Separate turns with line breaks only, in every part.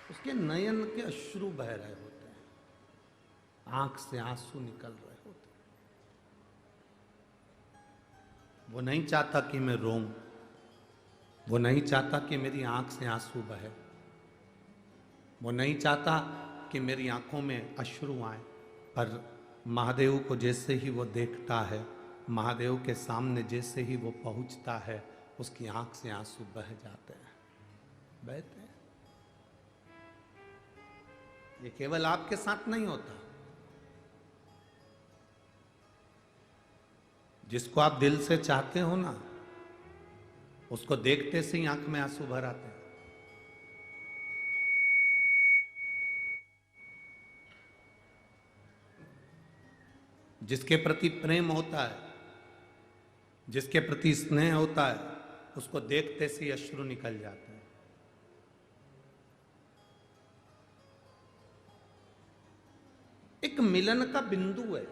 उसके नयन के अश्रु बह रहे होते हैं, आंख से आंसू निकल रहे होते हैं। वो नहीं चाहता कि मैं रोऊं, वो नहीं चाहता कि मेरी आंख से आंसू बहे, वो नहीं चाहता कि मेरी आंखों में अश्रु आए। पर महादेव को जैसे ही वो देखता है, महादेव के सामने जैसे ही वो पहुंचता है, उसकी आंख से आंसू बह जाते हैं, बहते हैं। ये केवल आपके साथ नहीं होता, जिसको आप दिल से चाहते हो ना, उसको देखते से ही आंख में आंसू भर आते हैं। जिसके प्रति प्रेम होता है, जिसके प्रति स्नेह होता है, उसको देखते से ही अश्रु निकल जाते हैं। एक मिलन का बिंदु है।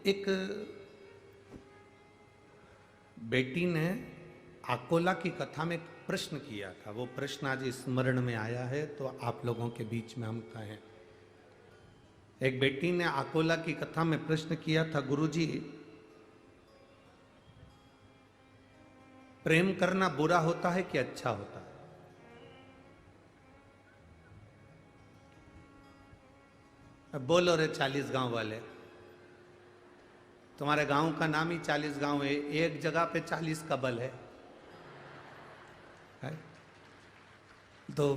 एक बेटी ने आकोला की कथा में एक प्रश्न किया था, वो प्रश्न आज स्मरण में आया है तो आप लोगों के बीच में हम कहें। एक बेटी ने आकोला की कथा में प्रश्न किया था, गुरुजी प्रेम करना बुरा होता है कि अच्छा होता है? अब बोलो रे 40 गांव वाले, तुम्हारे गांव का नाम ही 40 गांव है, एक जगह पे 40 का बल है? तो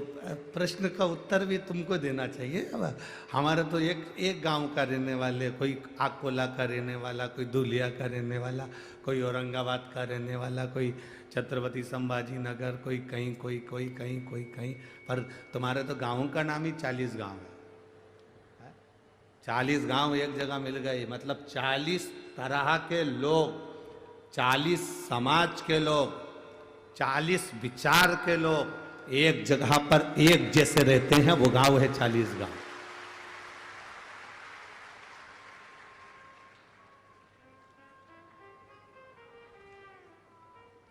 प्रश्न का उत्तर भी तुमको देना चाहिए। अब हमारे तो एक गांव का रहने वाले, कोई आकोला का रहने वाला, कोई धुलिया का रहने वाला, कोई औरंगाबाद का रहने वाला, कोई छत्रपति संभाजी नगर, कोई कहीं, कोई कहीं, कोई कहीं। पर तुम्हारे तो गाँव का नाम ही 40 गांव है। 40 गांव एक जगह मिल गए, मतलब 40 तरह के लोग, 40 समाज के लोग, 40 विचार के लोग एक जगह पर एक जैसे रहते हैं, वो गांव है 40 गांव।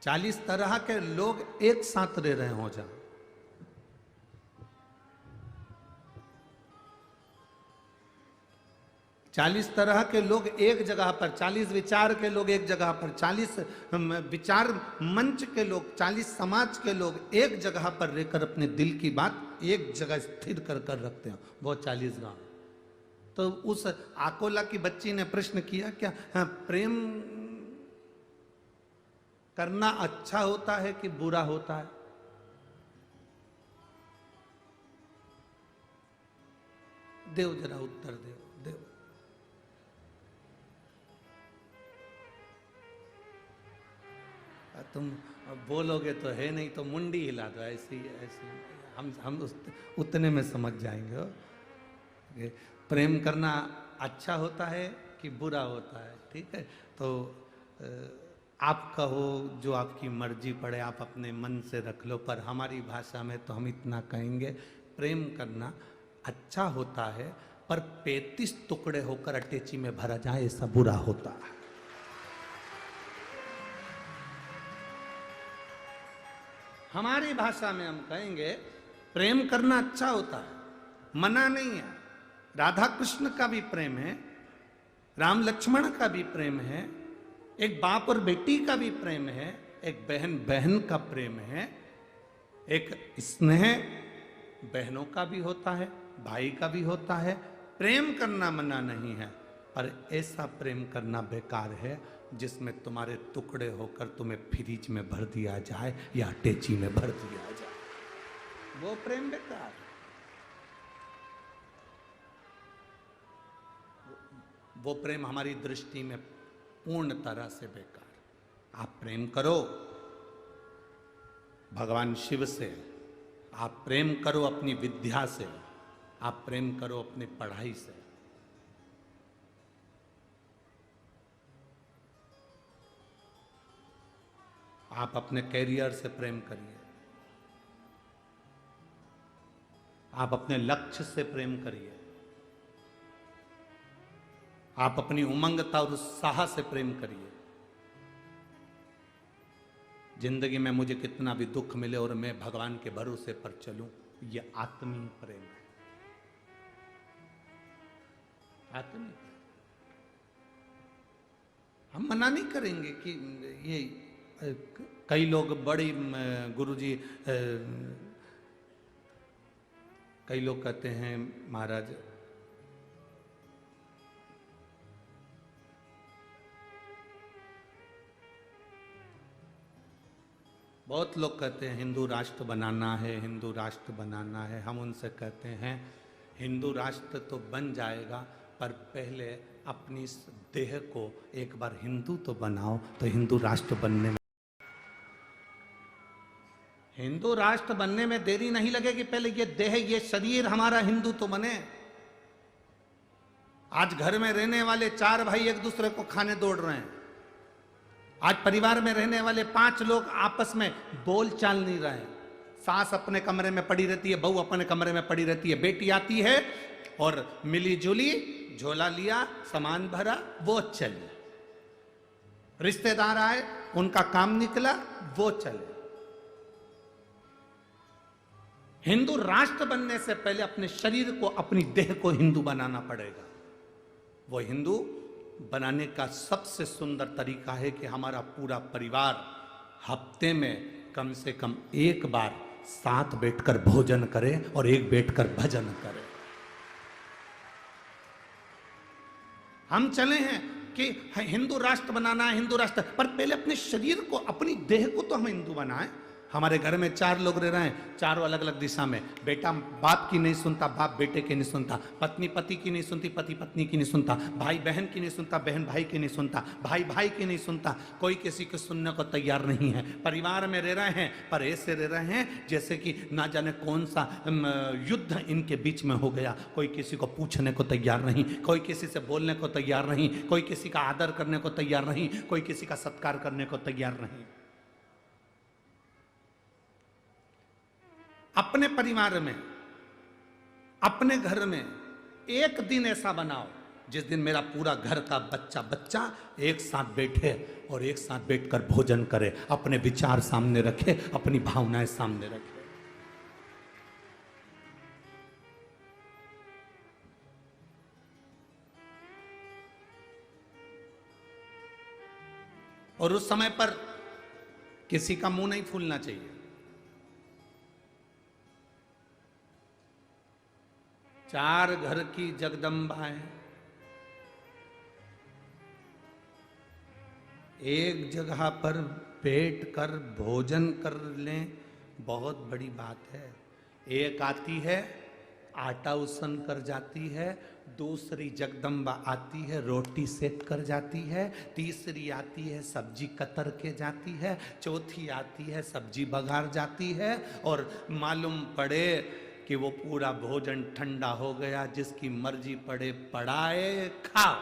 चालीस तरह के लोग एक साथ रह रहे हो जहां, 40 तरह के लोग एक जगह पर, 40 विचार के लोग एक जगह पर, 40 विचार मंच के लोग, 40 समाज के लोग एक जगह पर रहकर अपने दिल की बात एक जगह स्थिर कर कर रखते हैं, वो 40 गांव। तो उस आकोला की बच्ची ने प्रश्न किया, क्या प्रेम करना अच्छा होता है कि बुरा होता है? देव जरा उत्तर देव, देव। तुम बोलोगे तो है, नहीं तो मुंडी हिला दो, ऐसी ऐसी हम उतने में समझ जाएंगे। प्रेम करना अच्छा होता है कि बुरा होता है? ठीक है, तो आप कहो जो आपकी मर्जी पड़े, आप अपने मन से रख लो, पर हमारी भाषा में तो हम इतना कहेंगे, प्रेम करना अच्छा होता है, पर 35 टुकड़े होकर अटैची में भरा जाए ऐसा बुरा होता है। हमारी भाषा में हम कहेंगे प्रेम करना अच्छा होता है, मना नहीं है। राधा कृष्ण का भी प्रेम है, राम लक्ष्मण का भी प्रेम है, एक बाप और बेटी का भी प्रेम है, एक बहन बहन का प्रेम है, एक स्नेह बहनों का भी होता है, भाई का भी होता है। प्रेम करना मना नहीं है, पर ऐसा प्रेम करना बेकार है जिसमें तुम्हारे टुकड़े होकर तुम्हें फ्रिज में भर दिया जाए या अटैची में भर दिया जाए, वो प्रेम बेकार। वो प्रेम हमारी दृष्टि में पूर्ण तरह से बेकार। आप प्रेम करो भगवान शिव से, आप प्रेम करो अपनी विद्या से, आप प्रेम करो अपनी पढ़ाई से। आप अपने कैरियर से प्रेम करिए, आप अपने लक्ष्य से प्रेम करिए, आप अपनी उमंगता और उत्साह से प्रेम करिए। जिंदगी में मुझे कितना भी दुख मिले और मैं भगवान के भरोसे पर चलूं, ये आत्मीय प्रेम है। आत्मीय प्रेम। हम मना नहीं करेंगे कि ये कई लोग बड़ी गुरुजी, कई लोग कहते हैं महाराज बहुत लोग कहते हैं हिंदू राष्ट्र बनाना है, हिंदू राष्ट्र बनाना है। हम उनसे कहते हैं हिंदू राष्ट्र तो बन जाएगा, पर पहले अपनी इस देह को एक बार हिंदू तो बनाओ, तो हिंदू राष्ट्र बनने में, हिंदू राष्ट्र बनने में देरी नहीं लगेगी। पहले ये देह, ये शरीर हमारा हिंदू तो बने। आज घर में रहने वाले 4 भाई एक दूसरे को खाने दौड़ रहे हैं। आज परिवार में रहने वाले 5 लोग आपस में बोल चाल नहीं रहे हैं। सास अपने कमरे में पड़ी रहती है, बहू अपने कमरे में पड़ी रहती है, बेटी आती है और मिली जुली झोला लिया, सामान भरा, वो चली। रिश्तेदार आए, उनका काम निकला, वो चले। हिंदू राष्ट्र बनने से पहले अपने शरीर को, अपनी देह को हिंदू बनाना पड़ेगा। वो हिंदू बनाने का सबसे सुंदर तरीका है कि हमारा पूरा परिवार हफ्ते में कम से कम एक बार साथ बैठकर भोजन करे और एक बैठकर भजन करे। हम चले हैं कि हिंदू राष्ट्र बनाना है, हिंदू राष्ट्र, पर पहले अपने शरीर को, अपनी देह को तो हम हिंदू बनाएं। हमारे घर में 4 लोग रह रहे हैं, चारों अलग अलग दिशा में। बेटा बाप की नहीं सुनता, बाप बेटे की नहीं सुनता, पत्नी पति की नहीं सुनती, पति पत्नी की नहीं सुनता, भाई बहन की नहीं सुनता, बहन भाई की नहीं सुनता, भाई भाई की नहीं सुनता। कोई किसी को सुनने को तैयार नहीं है। परिवार में रह रहे हैं, पर ऐसे रह रहे हैं जैसे कि ना जाने कौन सा युद्ध इनके बीच में हो गया। कोई किसी को पूछने को तैयार नहीं, कोई किसी से बोलने को तैयार नहीं, कोई किसी का आदर करने को तैयार नहीं, कोई किसी का सत्कार करने को तैयार नहीं। अपने परिवार में, अपने घर में एक दिन ऐसा बनाओ जिस दिन मेरा पूरा घर का बच्चा एक साथ बैठे और एक साथ बैठकर भोजन करे, अपने विचार सामने रखे, अपनी भावनाएं सामने रखे। और उस समय पर किसी का मुंह नहीं फूलना चाहिए। 4 घर की जगदम्बाएं एक जगह पर बैठ कर भोजन कर लें, बहुत बड़ी बात है। एक आती है आटा उसन कर जाती है, दूसरी जगदम्बा आती है रोटी सेक कर जाती है, तीसरी आती है सब्जी कतर के जाती है, चौथी आती है सब्जी बघार जाती है। और मालूम पड़े कि वो पूरा भोजन ठंडा हो गया, जिसकी मर्जी पड़े पड़ाए खाओ।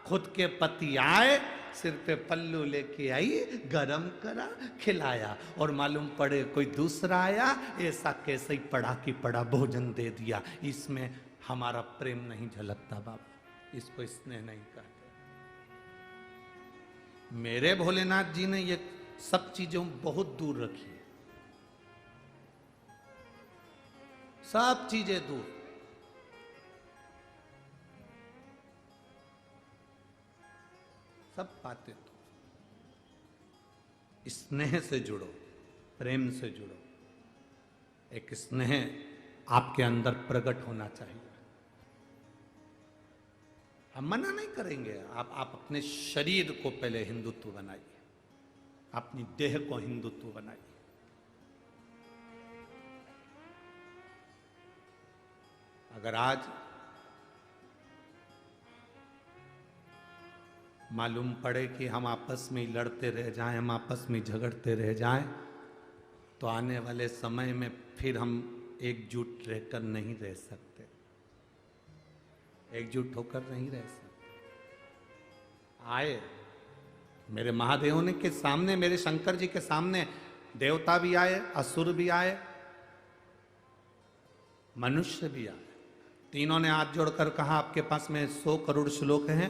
खुद के पति आए, सिर पे पल्लू लेके आई, गरम करा खिलाया, और मालूम पड़े कोई दूसरा आया, ऐसा कैसे ही पड़ा कि पड़ा भोजन दे दिया। इसमें हमारा प्रेम नहीं झलकता बाबा, इसको स्नेह नहीं कहते। मेरे भोलेनाथ जी ने ये सब चीजों बहुत दूर रखी, सब चीजें दूर। सब बातें दूर। स्नेह से जुड़ो, प्रेम से जुड़ो। एक स्नेह आपके अंदर प्रकट होना चाहिए। हम मना नहीं करेंगे, आप अपने शरीर को पहले हिंदुत्व बनाइए, अपनी देह को हिंदुत्व बनाइए। अगर आज मालूम पड़े कि हम आपस में लड़ते रह जाएं, हम आपस में झगड़ते रह जाएं, तो आने वाले समय में फिर हम एकजुट रहकर नहीं रह सकते, एकजुट होकर नहीं रह सकते। आए मेरे महादेव ने के सामने, मेरे शंकर जी के सामने देवता भी आए, असुर भी आए, मनुष्य भी आए। तीनों ने हाथ जोड़कर कहा आपके पास में 100 करोड़ श्लोक हैं,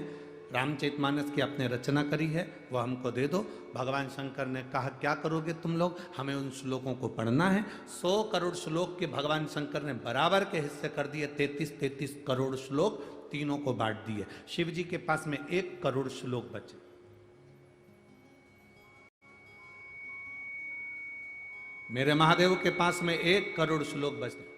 रामचरितमानस की आपने रचना करी है, वो हमको दे दो। भगवान शंकर ने कहा क्या करोगे तुम लोग, हमें उन श्लोकों को पढ़ना है। 100 करोड़ श्लोक के भगवान शंकर ने बराबर के हिस्से कर दिए। 33 करोड़ श्लोक तीनों को बांट दिए। शिव जी के पास में 1 करोड़ श्लोक बचे। मेरे महादेव के पास में 1 करोड़ श्लोक बचे।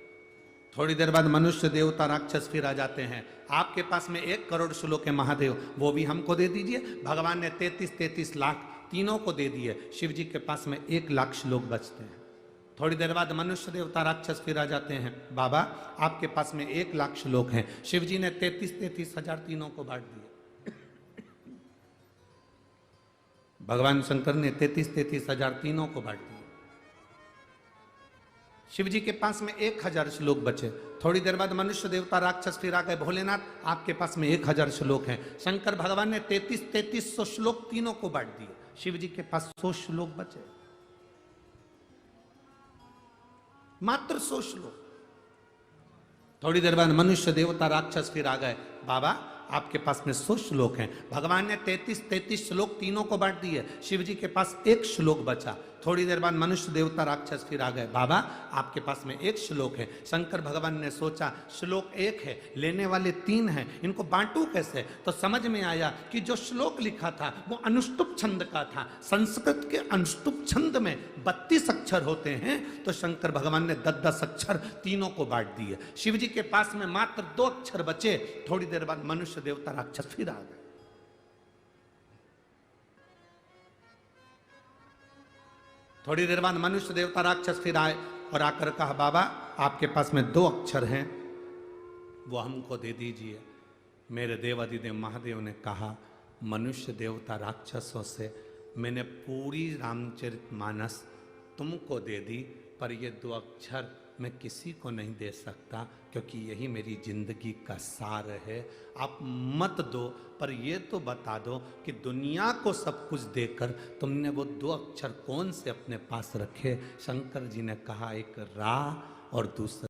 थोड़ी देर बाद मनुष्य देवता राक्षस फिर आ जाते हैं। आपके पास में 1 करोड़ श्लोक है महादेव, वो भी हमको दे दीजिए। भगवान ने 33 लाख तीनों को दे दिए। शिव जी के पास में 1 लाख श्लोक बचते हैं। थोड़ी देर बाद मनुष्य देवता राक्षस फिर आ जाते हैं। बाबा आपके पास में 1 लाख श्लोक हैं। शिव जी ने 33 हजार तीनों को बांट दिए। भगवान शंकर ने 33 हजार तीनों को बांट दिए। शिव जी के पास में 1000 श्लोक बचे। थोड़ी देर बाद मनुष्य देवता राक्षस फिर आ गए। भोलेनाथ आपके पास में 1000 श्लोक हैं। शंकर भगवान ने 3300 श्लोक तीनों को बांट दिए। शिव जी के पास 100 श्लोक बचे, मात्र 100 श्लोक। थोड़ी देर बाद मनुष्य देवता राक्षस फिर आ गए। बाबा आपके पास में 100 श्लोक हैं। भगवान ने 33 श्लोक तीनों को बांट दिए। शिव जी के पास 1 श्लोक बचा। थोड़ी देर बाद मनुष्य देवता राक्षस फिर आ गए। बाबा आपके पास में 1 श्लोक है। शंकर भगवान ने सोचा श्लोक 1 है, लेने वाले 3 हैं, इनको बांटू कैसे। तो समझ में आया कि जो श्लोक लिखा था वो अनुष्टुप छंद का था। संस्कृत के अनुष्टुप छंद में 32 अक्षर होते हैं। तो शंकर भगवान ने 10 अक्षर तीनों को बांट दिए। शिव जी के पास में मात्र 2 अक्षर बचे। थोड़ी देर बाद मनुष्य देवता राक्षस फिर आ गए। थोड़ी देर बाद मनुष्य देवता राक्षस फिर आए और आकर कहा बाबा आपके पास में 2 अक्षर हैं, वो हमको दे दीजिए। मेरे देवाधिदेव महादेव ने कहा मनुष्य देवता राक्षसों से मैंने पूरी रामचरितमानस तुमको दे दी, पर ये 2 अक्षर मैं किसी को नहीं दे सकता, क्योंकि यही मेरी जिंदगी का सार है। आप मत दो, पर ये तो बता दो कि दुनिया को सब कुछ देकर तुमने वो 2 अक्षर कौन से अपने पास रखे। शंकर जी ने कहा एक रा और दूसरा